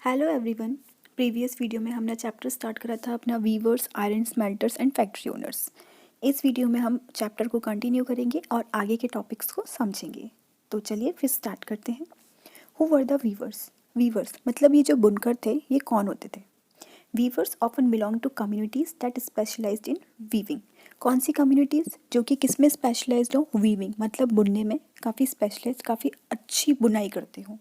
Hello everyone. Previous video में हमने chapter start करा था अपना weavers, iron smelters and factory owners. इस वीडियो में हम चैप्टर को कंटिन्यू करेंगे और आगे के टॉपिक्स को समझेंगे। तो चलिए फिर स्टार्ट करते हैं। Who were the weavers? Weavers मतलब ये जो बुनकर थे ये कौन होते थे? Weavers often belong to communities that specialised in weaving. कौन सी कम्युनिटीज़ जो कि किस में स्पेशलाइज्ड हो? वीविंग मतलब बुनने में काफ़ी स्पेशलाइज्ड, काफ़ी अच्छी बुनाई करते हो।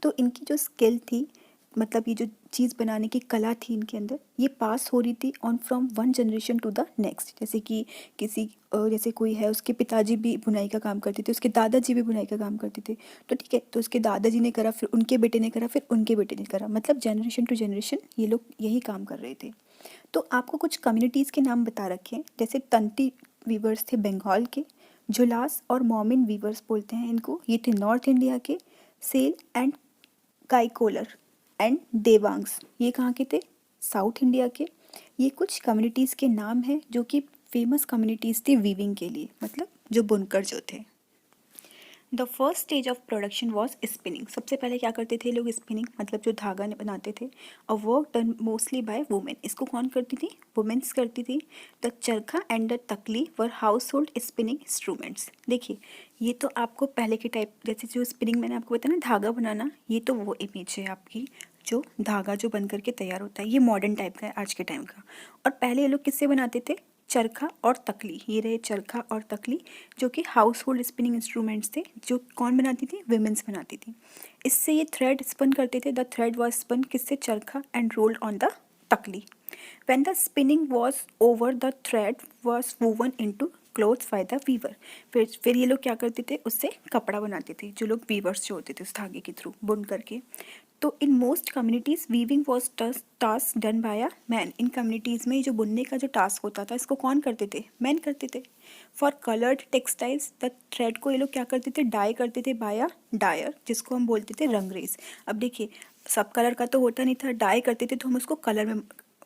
तो इनकी जो स्किल थी, मतलब ये जो चीज़ बनाने की कला थी इनके अंदर, ये पास हो रही थी on from one generation to the next. जैसे कि जैसे कोई है, उसके पिताजी भी बुनाई का काम करते थे, उसके दादाजी भी बुनाई का काम करते थे। तो ठीक है, तो उसके दादाजी ने करा, फिर उनके बेटे ने करा, फिर उनके बेटे ने करा, मतलब जनरेशन टू जनरेशन ये लोग यही काम कर रहे थे। तो आपको कुछ कम्युनिटीज़ के नाम बता रखे हैं। जैसे तंती वीवर्स थे बंगाल के, झुलास और मोमिन वीवर्स बोलते हैं इनको, ये थे नॉर्थ इंडिया के। सेल एंड काइकोलर एंड देवांग्स, ये कहाँ के थे? साउथ इंडिया के। ये कुछ कम्युनिटीज़ के नाम हैं जो कि फेमस कम्युनिटीज़ थी वीविंग के लिए, मतलब जो बुनकर जो थे। The first stage of production was spinning. सबसे पहले क्या करते थे लोग? स्पिनिंग मतलब जो धागा बनाते थे। A work done mostly by women. इसको कौन करती थी? वुमेन्स करती थी। द चरखा एंड द तकली वर हाउस होल्ड स्पिनिंग इंस्ट्रूमेंट्स। देखिए, ये तो आपको पहले के टाइप, जैसे जो स्पिनिंग मैंने आपको बताया ना, धागा बनाना, ये तो वो इमेज है आपकी, जो धागा जो बन करके तैयार होता है। ये मॉडर्न टाइप का है आज के टाइम का। और पहले ये लोग किससे बनाते थे? चरखा और तकली। ये रहे चरखा और तकली, जो कि हाउस होल्ड स्पिनिंग इंस्ट्रूमेंट्स थे, जो कौन बनाती थी? विमेंस बनाती थी। इससे ये थ्रेड स्पन करते थे। द थ्रेड वॉज स्पन किससे? चरखा, एंड रोल्ड ऑन द तकली। When the spinning was over, the thread was woven into clothes by the weaver. फिर ये लोग क्या करते थे? उससे कपड़ा बनाते थे, जो लोग वीवर्स जो होते थे, उस धागे के थ्रू बुन करके। तो in most communities weaving was task done by a man. In communities में जो बुनने का जो टास्क होता था, इसको कौन करते थे? मैन करते थे। For coloured textiles, the thread को ये लोग क्या करते थे? डाई करते थे बाय अ डायर, जिसको हम बोलते थे रंगरेज। अब देखिए, सब कलर का तो होता नहीं था, डाई करते थे तो हम उसको कलर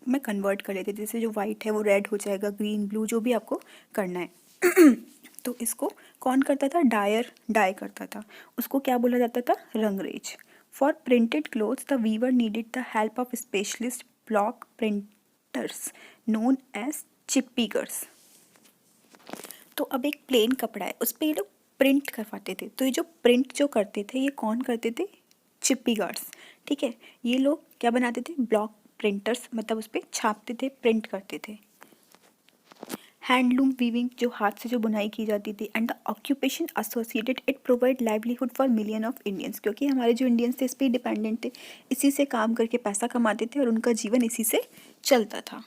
में कन्वर्ट कर लेते थे। जैसे जो वाइट है वो रेड हो जाएगा, ग्रीन, ब्लू, जो भी आपको करना है। तो इसको कौन करता था? डायर डाई करता था। उसको क्या बोला जाता था? रंगरेज। For printed clothes the weaver needed the help of specialist block printers known as चिप्पीगर्स। तो अब एक प्लेन कपड़ा है, उस पर ये लोग प्रिंट करवाते थे। तो ये जो प्रिंट जो करते थे, ये कौन करते थे? चिप्पीगर्स। ठीक है, ये लोग क्या बनाते थे? ब्लॉक प्रिंटर्स, मतलब उस पर छापते थे, प्रिंट करते थे। हैंडलूम वीविंग, जो हाथ से जो बुनाई की जाती थी। And the occupation associated, it provide livelihood for million of Indians, क्योंकि हमारे जो इंडियंस थे इस पर डिपेंडेंट थे, इसी से काम करके पैसा कमाते थे और उनका जीवन इसी से चलता था।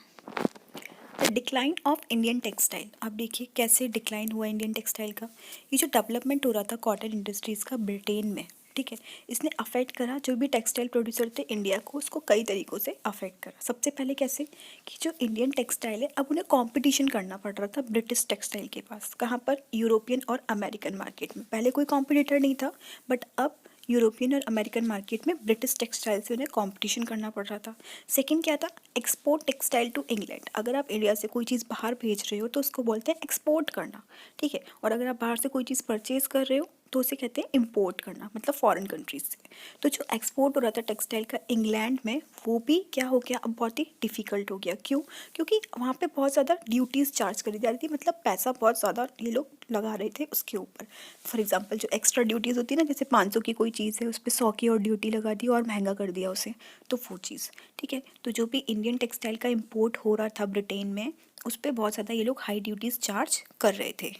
The decline of Indian textile. अब देखिए कैसे डिक्लाइन हुआ इंडियन टेक्सटाइल का। ये जो डेवलपमेंट हो रहा था कॉटन इंडस्ट्रीज़ का ब्रिटेन में, ठीक है, इसने अफेक्ट करा जो भी टेक्सटाइल प्रोड्यूसर थे इंडिया को, उसको कई तरीक़ों से अफेक्ट करा। सबसे पहले कैसे कि जो इंडियन टेक्सटाइल है, अब उन्हें कंपटीशन करना पड़ रहा था ब्रिटिश टेक्सटाइल के पास। कहाँ पर? यूरोपियन और अमेरिकन मार्केट में। पहले कोई कॉम्पिटिटर नहीं था, बट अब यूरोपियन और अमेरिकन मार्केट में ब्रिटिश टेक्सटाइल से उन्हें कंपटीशन करना पड़ रहा था। सेकंड क्या था? Export textile to England. अगर आप इंडिया से कोई चीज़ बाहर भेज रहे हो तो उसको बोलते हैं एक्सपोर्ट करना, ठीक है। और अगर आप बाहर से कोई चीज़ परचेज कर रहे हो तो उसे कहते हैं इम्पोर्ट करना, मतलब फॉरेन कंट्रीज से। तो जो एक्सपोर्ट हो रहा था टेक्सटाइल का इंग्लैंड में, वो भी क्या हो गया? अब बहुत ही डिफ़िकल्ट हो गया। क्यों? क्योंकि वहाँ पे बहुत ज़्यादा ड्यूटीज़ चार्ज करी जा रही थी, मतलब पैसा बहुत ज़्यादा ये लोग लगा रहे थे उसके ऊपर। फॉर एग्जांपल जो एक्स्ट्रा ड्यूटीज़ होती है ना, जैसे 500 की कोई चीज़ है, उस पर 100 की और ड्यूटी लगा दी और महंगा कर दिया उसे, तो वो चीज़, ठीक है। तो जो भी इंडियन टेक्सटाइल का इम्पोर्ट हो रहा था ब्रिटेन में, उस पर बहुत ज़्यादा ये लोग हाई ड्यूटीज़ चार्ज कर रहे थे।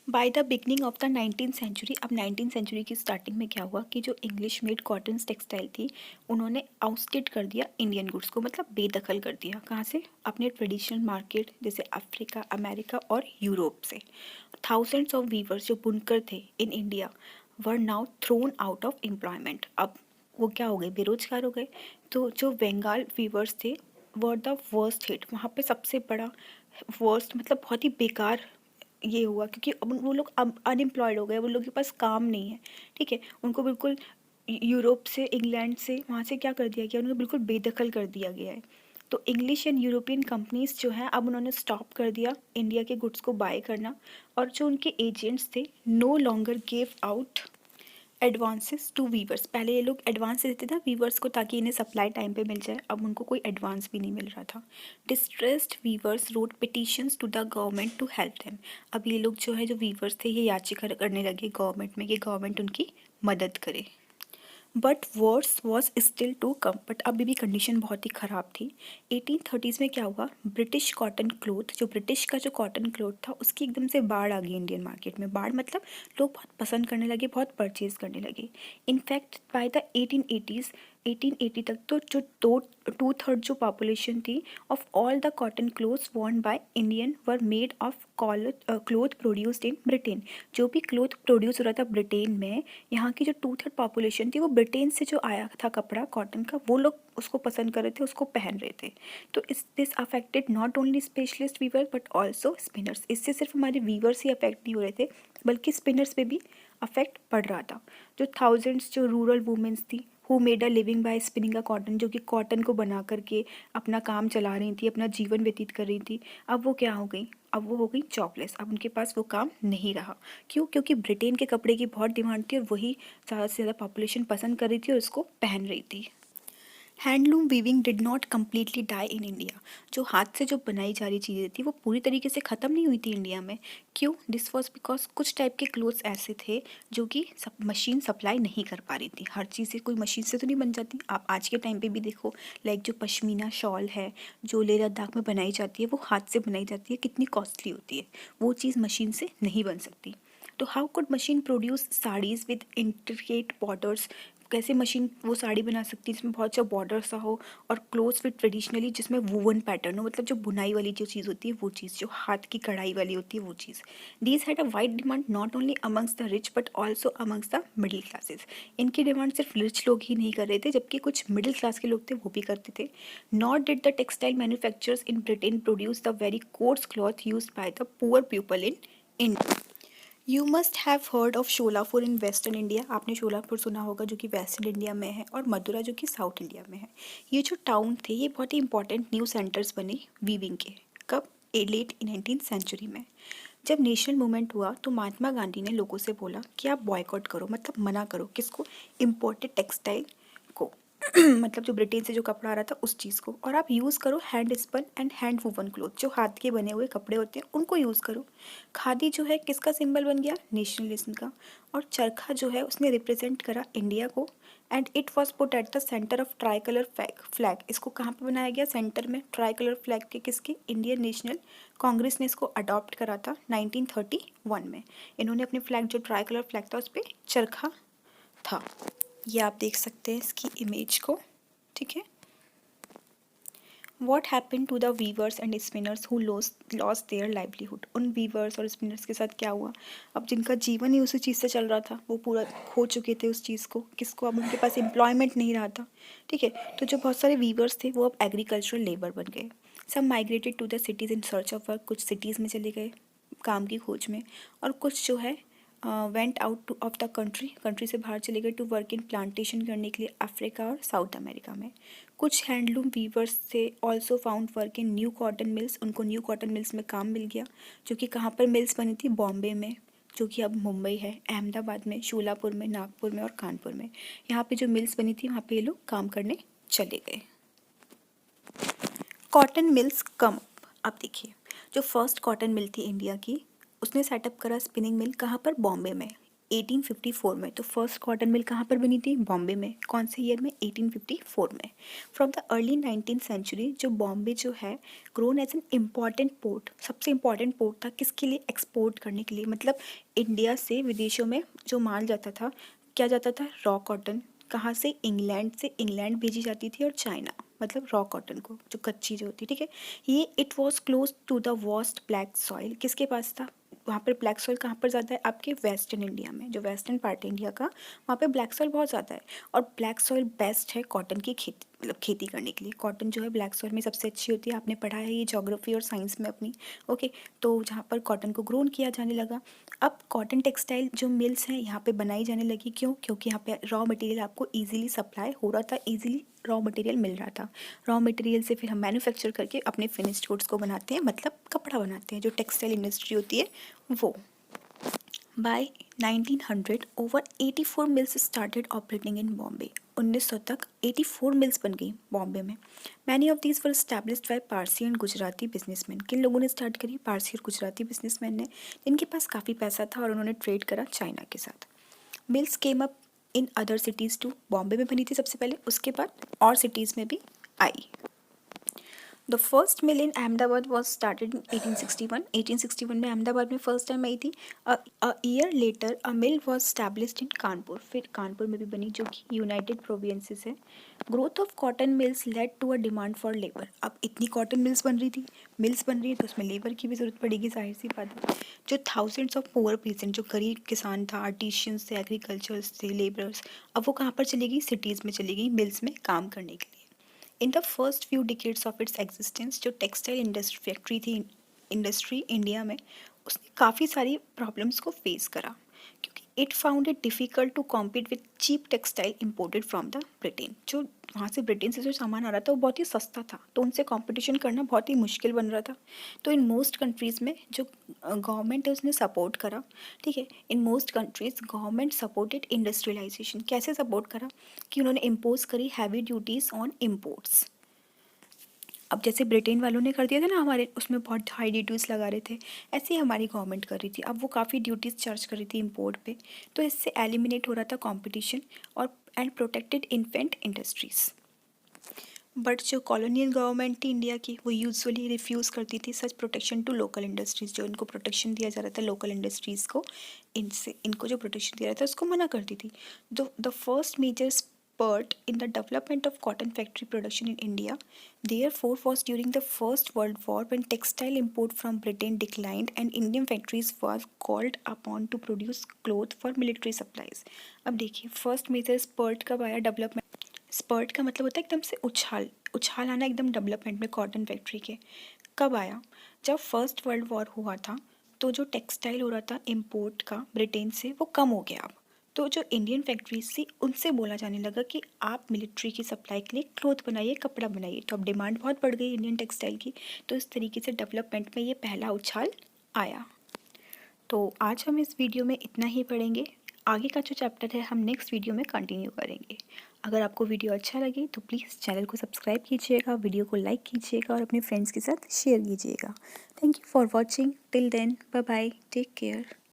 By the beginning of the 19th century, अब 19th सेंचुरी की स्टार्टिंग में क्या हुआ कि जो इंग्लिश मेड कॉटन टेक्सटाइल थी, उन्होंने आउटस्टेट कर दिया इंडियन गुड्स को, मतलब बेदखल कर दिया। कहाँ से? अपने ट्रेडिशनल मार्केट जैसे अफ्रीका, अमेरिका और यूरोप से। थाउजेंड्स ऑफ वीवर्स जो बुनकर थे in India were now thrown out of employment. अब वो क्या हो गए? बेरोजगार हो गए। तो जो बंगाल वीवर्स थे वर द वर्स्ट हिट। वहाँ पे सबसे बड़ा वर्स्ट, मतलब बहुत ही बेकार ये हुआ, क्योंकि अब वो लोग अब अनएम्प्लॉयड हो गए, वो लोग के पास काम नहीं है, ठीक है। उनको बिल्कुल यूरोप से, इंग्लैंड से, वहाँ से क्या कर दिया गया? उनको बिल्कुल बेदखल कर दिया गया है। तो इंग्लिश एंड यूरोपियन कंपनीज जो हैं, अब उन्होंने स्टॉप कर दिया इंडिया के गुड्स को बाय करना। और जो उनके एजेंट्स थे, no longer gave out advances to weavers, पहले ये लोग एडवांस देते थे वीवर्स को ताकि इन्हें सप्लाई टाइम पे मिल जाए, अब उनको कोई एडवांस भी नहीं मिल रहा था। Distressed weavers wrote petitions to the government to help them, अब ये लोग जो है जो वीवर्स थे ये याचिका करने लगे गवर्नमेंट में कि गवर्नमेंट उनकी मदद करे। But worse was still to come, but अभी भी कंडीशन बहुत ही ख़राब थी। 1830s में क्या हुआ, ब्रिटिश कॉटन क्लोथ, जो ब्रिटिश का जो कॉटन क्लोथ था उसकी एकदम से बाढ़ आ गई इंडियन मार्केट में। बाढ़ मतलब लोग बहुत पसंद करने लगे, बहुत परचेज करने लगे। इनफैक्ट बाय द 1880s, 1880 तक तो जो 2/3 जो पॉपुलेशन थी of all the cotton clothes Warne by Indian were made of cloth produced in Britain, जो भी क्लोथ प्रोड्यूस हो रहा था ब्रिटेन में, यहाँ की जो 2/3 पॉपुलेशन थी वो ब्रिटेन से जो आया था कपड़ा कॉटन का वो लोग उसको पसंद कर रहे थे, उसको पहन रहे थे। तो इस this affected not only specialist weaver but also spinners, इससे सिर्फ हमारे वीवर्स ही अफेक्ट नहीं हो रहे थे बल्कि स्पिनर्स पे भी अफेक्ट पड़ रहा था। जो थाउजेंड्स जो रूरल वुमेन्स थी who made a living by spinning a cotton, जो कि कॉटन को बना करके अपना काम चला रही थी, अपना जीवन व्यतीत कर रही थी, अब वो क्या हो गई, अब वो हो गई जॉबलेस, अब उनके पास वो काम नहीं रहा। क्यों? क्योंकि ब्रिटेन के कपड़े की बहुत डिमांड थी और वही ज़्यादा से ज़्यादा पॉपुलेशन पसंद कर रही थी और उसको पहन रही थी। Handloom weaving did not completely die in India, जो हाथ से जो बनाई जा रही चीज़ें थी वो पूरी तरीके से ख़त्म नहीं हुई थी इंडिया में। क्यों? दिस वॉज बिकॉज कुछ टाइप के क्लोथ्स ऐसे थे जो कि मशीन सप्लाई नहीं कर पा रही थी। हर चीज़ें कोई मशीन से तो नहीं बन जाती, आप आज के टाइम पे भी देखो, लाइक जो पश्मीना शॉल है जो लेह लद्दाख में बनाई जाती है वो हाथ से बनाई जाती है, कितनी कॉस्टली होती है, वो चीज़ मशीन से नहीं बन सकती। तो how could machine produce saris with intricate borders, कैसे मशीन वो साड़ी बना सकती है जिसमें बहुत सा बॉर्डर सा हो और क्लोथ्स विद ट्रेडिशनली जिसमें वूवन पैटर्न हो, मतलब जो बुनाई वाली जो चीज़ होती है वो चीज़, जो हाथ की कढ़ाई वाली होती है वो चीज़। These had a wide demand not only amongst the rich but also amongst the middle classes, इनकी डिमांड सिर्फ रिच लोग ही नहीं कर रहे थे जबकि कुछ मिडिल क्लास के लोग थे वो भी करते थे। Not did the textile manufacturers in Britain produce the very coarse cloth use by the poor people in India. You must have heard of Sholapur in western India, आपने शोलापुर सुना होगा जो कि वेस्टर्न इंडिया में है, और मदुरा जो कि साउथ इंडिया में है। ये जो टाउन थे ये बहुत ही इंपॉर्टेंट न्यू सेंटर्स बने वीविंग के। कब? लेट 19th सेंचुरी में। जब नेशनल मूवमेंट हुआ तो महात्मा गांधी ने लोगों से बोला कि आप बॉयकॉट करो, मतलब मना करो, किसको? इम्पोर्टेड टेक्सटाइल को मतलब जो ब्रिटेन से जो कपड़ा आ रहा था उस चीज़ को, और आप यूज़ करो hand spun and hand woven cloth, जो हाथ के बने हुए कपड़े होते हैं उनको यूज़ करो। खादी जो है किसका सिंबल बन गया? नेशनलिज्म का। और चरखा जो है उसने रिप्रेजेंट करा इंडिया को, and it was put at the centre of try colour flag, इसको कहाँ पे बनाया गया? सेंटर में ट्राई कलर फ्लैग के, किसके? इंडियन नेशनल कांग्रेस ने इसको अडॉप्ट करा था 1931 में। इन्होंने अपने फ्लैग जो ट्राई कलर फ्लैग था उस पर चरखा था। ये आप देख सकते हैं इसकी इमेज को, ठीक है। What happen to the weavers and spinners who lost their livelihood, उन वीवर्स और स्पिनर्स के साथ क्या हुआ? अब जिनका जीवन ही उसी चीज़ से चल रहा था वो पूरा खो चुके थे उस चीज़ को, किसको? अब उनके पास एम्प्लॉयमेंट नहीं रहा था, ठीक है। तो जो बहुत सारे वीवर्स थे वो अब एग्रीकल्चरल लेबर बन गए। सब migrated to the cities in search of work, कुछ सिटीज़ में चले गए काम की खोज में, और कुछ जो है went out of the country से बाहर चले गए टू वर्क इन प्लांटेशन करने के लिए अफ्रीका और साउथ अमेरिका में। कुछ हैंडलूम वीवर्स थे also found work in new cotton mills, उनको न्यू कॉटन मिल्स में काम मिल गया, जो कि कहाँ पर मिल्स बनी थी? बॉम्बे में, जो कि अब मुंबई है, अहमदाबाद में, शोलापुर में, नागपुर में और कानपुर में। यहाँ पे जो मिल्स बनी थी वहाँ पे ये लोग काम करने चले गए। कॉटन मिल्स कम, अब देखिए जो फर्स्ट कॉटन मिल थी इंडिया की उसने सेटअप करा स्पिनिंग मिल, कहाँ पर? बॉम्बे में, 1854 में। तो फर्स्ट कॉटन मिल कहाँ पर बनी थी? बॉम्बे में। कौन से ईयर में? 1854 में। From the early 19th century जो बॉम्बे जो है grown as an important port, सबसे इम्पॉर्टेंट पोर्ट था किसके लिए? एक्सपोर्ट करने के लिए, मतलब इंडिया से विदेशों में जो माल जाता था, क्या जाता था? Raw cotton. कहाँ से? इंग्लैंड से, इंग्लैंड भेजी जाती थी, और चाइना, मतलब रॉ कॉटन को, जो कच्ची जो होती, ठीक है। ये it was close to the vast black soil, किसके पास था? वहाँ पर ब्लैक सॉइल कहाँ पर ज़्यादा है? आपके वेस्टर्न इंडिया में, जो वेस्टर्न पार्ट है इंडिया का वहाँ पे ब्लैक सॉइल बहुत ज़्यादा है, और ब्लैक सॉइल बेस्ट है कॉटन की खेती, मतलब खेती करने के लिए। कॉटन जो है ब्लैक सॉइल में सबसे अच्छी होती है, आपने पढ़ा है ये ज्योग्राफी और साइंस में अपनी, ओके। तो जहाँ पर कॉटन को ग्रोन किया जाने लगा, अब कॉटन टेक्सटाइल जो मिल्स हैं यहाँ पे बनाई जाने लगी। क्यों? क्योंकि यहाँ पे रॉ मटेरियल आपको ईजिली सप्लाई हो रहा था, ईजिली रॉ मटेरियल मिल रहा था। रॉ मटेरियल से फिर हम मैन्युफैक्चर करके अपने फिनिश्ड गुड्स को बनाते हैं, मतलब कपड़ा बनाते हैं, जो टेक्सटाइल इंडस्ट्री होती है वो। By 1900 over 84 mills started operating in Bombay. 1900 तक 84 मिल्स बन गई बॉम्बे में। Many of these were established by Parsi and Gujarati businessmen. किन लोगों ने स्टार्ट करी? पारसी और गुजराती बिजनेसमैन ने, जिनके पास काफ़ी पैसा था और उन्होंने ट्रेड करा चाइना के साथ। Mills came up in other cities too. Bombay में बनी थी सबसे पहले, उसके बाद और सिटीज़ में भी आई। The first mill in Ahmedabad was started in 1861। 1861 में अहमदाबाद में फर्स्ट टाइम आई थी। A year later a mill was established in Kanpur. फिर कानपुर में भी बनी, जो कि यूनाइटेड प्रोविंसेस है। Growth of cotton mills led to a demand for labour. अब इतनी कॉटन मिल्स बन रही है तो उसमें लेबर की भी ज़रूरत पड़ेगी, जाहिर सी बात है। जो थाउजेंड्स ऑफ पुअर पीसेंट, जो गरीब किसान था, आर्टिशियंस थे, एग्रीकल्चर्स थे, लेबरर्स, अब वो कहाँ पर चली गई? सिटीज़ में चली गई मिल्स में काम करने के लिए। In the first few decades of its existence, जो टेक्सटाइल इंडस्ट्री फैक्ट्री थी इंडस्ट्री इंडिया में, उसने काफ़ी सारी प्रॉब्लम्स को फेस करा, क्योंकि it found it difficult to compete with cheap textile imported from the Britain. जो वहाँ से ब्रिटेन से जो सामान आ रहा था वो बहुत ही सस्ता था, तो उनसे कंपटीशन करना बहुत ही मुश्किल बन रहा था। तो इन मोस्ट कंट्रीज़ में जो गवर्नमेंट है उसने सपोर्ट करा, ठीक है। In most countries government supported industrialisation. कैसे सपोर्ट करा? कि उन्होंने इम्पोज करी हैवी ड्यूटीज़ ऑन इम्पोर्ट्स। अब जैसे ब्रिटेन वालों ने कर दिया था ना, हमारे उसमें बहुत हाई ड्यूटीज़ लगा रहे थे, ऐसे ही हमारी गवर्नमेंट कर रही थी। अब वो काफ़ी ड्यूटीज़ चार्ज कर रही थी इम्पोर्ट पे, तो इससे एलिमिनेट हो रहा था कंपटीशन और and protected infant industries. But जो कॉलोनियल गवर्नमेंट थी इंडिया की, वो यूजुअली रिफ्यूज़ करती थी सच प्रोटेक्शन टू लोकल इंडस्ट्रीज़। जो इनको प्रोटेक्शन दिया जा रहा था लोकल इंडस्ट्रीज़ को, इनको जो प्रोटेक्शन दिया रहा था उसको मना करती थी। The first major spurt in the development of cotton factory production in India, therefore, was during the First World War, when textile import from Britain declined and Indian factories were called upon to produce cloth for military supplies. अब देखिए, first major spurt कब आया development? Spurt का मतलब होता है एकदम से उछाल आना एकदम डेवलपमेंट में कॉटन फैक्ट्री के। कब आया? जब फर्स्ट वर्ल्ड वॉर हुआ था, तो जो टेक्सटाइल हो रहा था इम्पोर्ट का ब्रिटेन से, वो कम हो गया। अब तो जो इंडियन फैक्ट्रीज थी उनसे बोला जाने लगा कि आप मिलिट्री की सप्लाई के लिए क्लोथ बनाइए, कपड़ा बनाइए। तो अब डिमांड बहुत बढ़ गई इंडियन टेक्सटाइल की, तो इस तरीके से डेवलपमेंट में ये पहला उछाल आया। तो आज हम इस वीडियो में इतना ही पढ़ेंगे। आगे का जो चैप्टर है हम नेक्स्ट वीडियो में कंटिन्यू करेंगे। अगर आपको वीडियो अच्छा लगे तो प्लीज़ चैनल को सब्सक्राइब कीजिएगा, वीडियो को लाइक कीजिएगा और अपने फ्रेंड्स के साथ शेयर कीजिएगा। Thank you for watching. Till then, bye bye, take care.